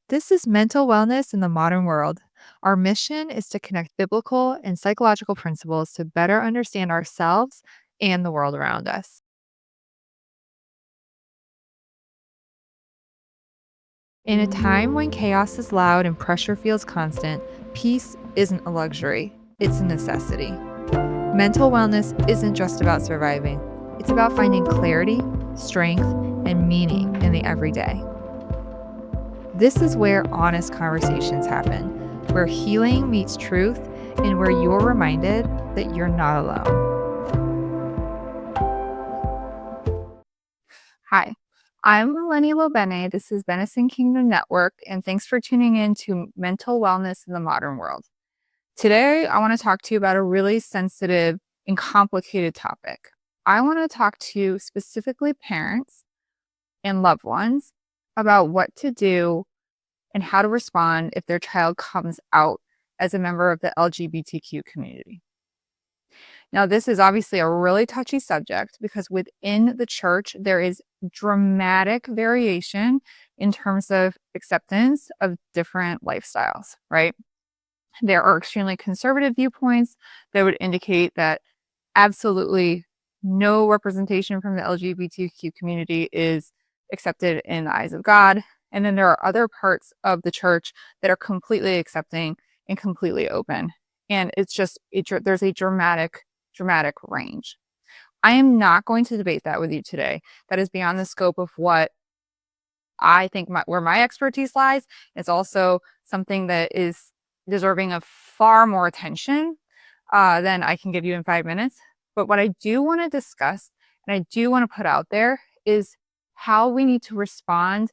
This is mental wellness in the modern world. Our mission is to connect biblical and psychological principles to better understand ourselves and the world around us. In a time when chaos is loud and pressure feels constant, peace isn't a luxury, it's a necessity. Mental wellness isn't just about surviving, it's about finding clarity, strength, and meaning in the everyday. This is where honest conversations happen, where healing meets truth, and where you're reminded that you're not alone. Hi, I'm Eleni. This is Benison Kingdom Network, and thanks for tuning in to Mental Wellness in the Modern World. Today, I want to talk to you about a really sensitive and complicated topic. I want to talk to specifically parents and loved ones about what to do and how to respond if their child comes out as a member of the LGBTQ community. Now, this is obviously a really touchy subject because within the church, there is dramatic variation in terms of acceptance of different lifestyles, right? There are extremely conservative viewpoints that would indicate that absolutely no representation from the LGBTQ community is accepted in the eyes of God. And then there are other parts of the church that are completely accepting and completely open. And it's just, there's a dramatic range. I am not going to debate that with you today. That is beyond the scope of what I think where my expertise lies. It's also something that is deserving of far more attention than I can give you in 5 minutes. But what I do want to discuss and I do want to put out there is how we need to respond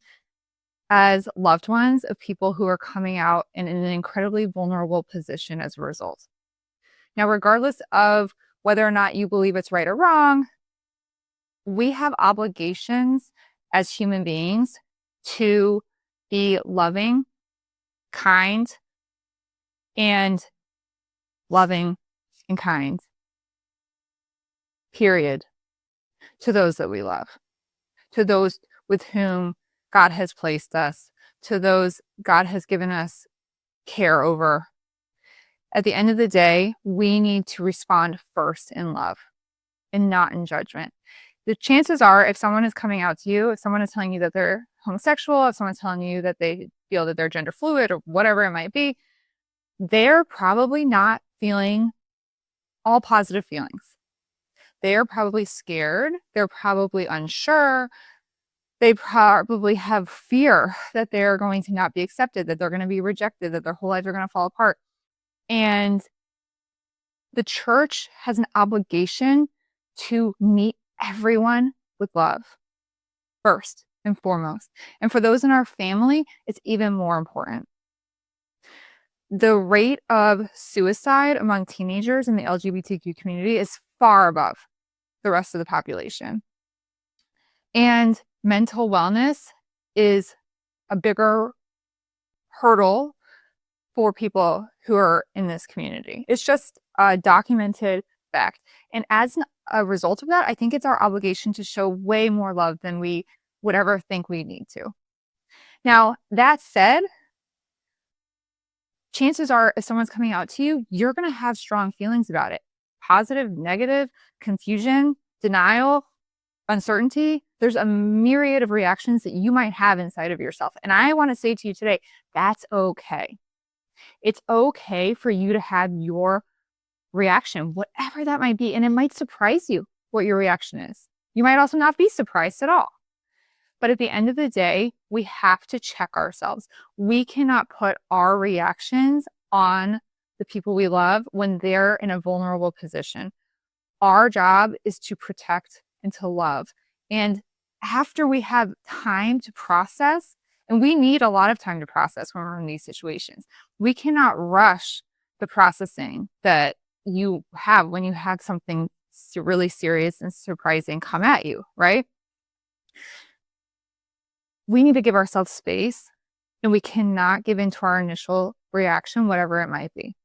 as loved ones of people who are coming out in an incredibly vulnerable position as a result. Now, regardless of whether or not you believe it's right or wrong, we have obligations as human beings to be loving, kind, and loving and kind, period, to those that we love, to those with whom God has placed us, to those God has given us care over. At the end of the day, we need to respond first in love and not in judgment. The chances are, if someone is coming out to you, if someone is telling you that they're homosexual, if someone's telling you that they feel that they're gender fluid or whatever it might be, they're probably not feeling all positive feelings. They're probably scared. They're probably unsure. They probably have fear that they're going to not be accepted, that they're going to be rejected, that their whole lives are going to fall apart. And the church has an obligation to meet everyone with love first and foremost. And for those in our family, it's even more important. The rate of suicide among teenagers in the LGBTQ community is far above the rest of the population. And mental wellness is a bigger hurdle for people who are in this community. It's just a documented fact. And as a result of that, I think it's our obligation to show way more love than we would ever think we need to. Now, that said, chances are if someone's coming out to you, you're going to have strong feelings about it. Positive, negative, confusion, denial, uncertainty. There's a myriad of reactions that you might have inside of yourself. And I want to say to you today, that's okay. It's okay for you to have your reaction, whatever that might be. And it might surprise you what your reaction is. You might also not be surprised at all. But at the end of the day, we have to check ourselves. We cannot put our reactions on the people we love when they're in a vulnerable position. Our job is to protect and to love. And after we have time to process, and we need a lot of time to process when we're in these situations, we cannot rush the processing that you have when you have something really serious and surprising come at you, right? We need to give ourselves space, and we cannot give into our initial reaction, whatever it might be.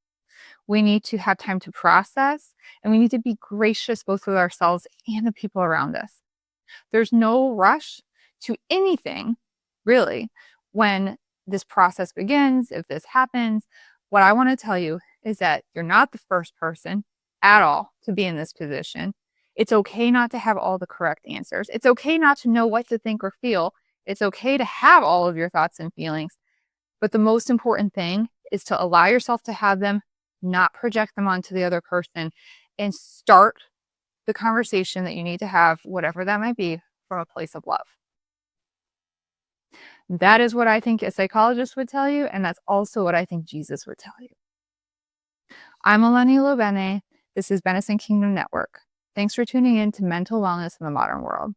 We need to have time to process, and we need to be gracious both with ourselves and the people around us. There's no rush to anything, really, when this process begins, if this happens, what I want to tell you is that you're not the first person at all to be in this position. It's okay not to have all the correct answers. It's okay not to know what to think or feel. It's okay to have all of your thoughts and feelings. But the most important thing is to allow yourself to have them, not project them onto the other person, and start the conversation that you need to have, whatever that might be, from a place of love. That is what I think a psychologist would tell you, and that's also what I think Jesus would tell you. I'm Eleni. This is Benison Kingdom Network. Thanks for tuning in to Mental Wellness in the Modern World.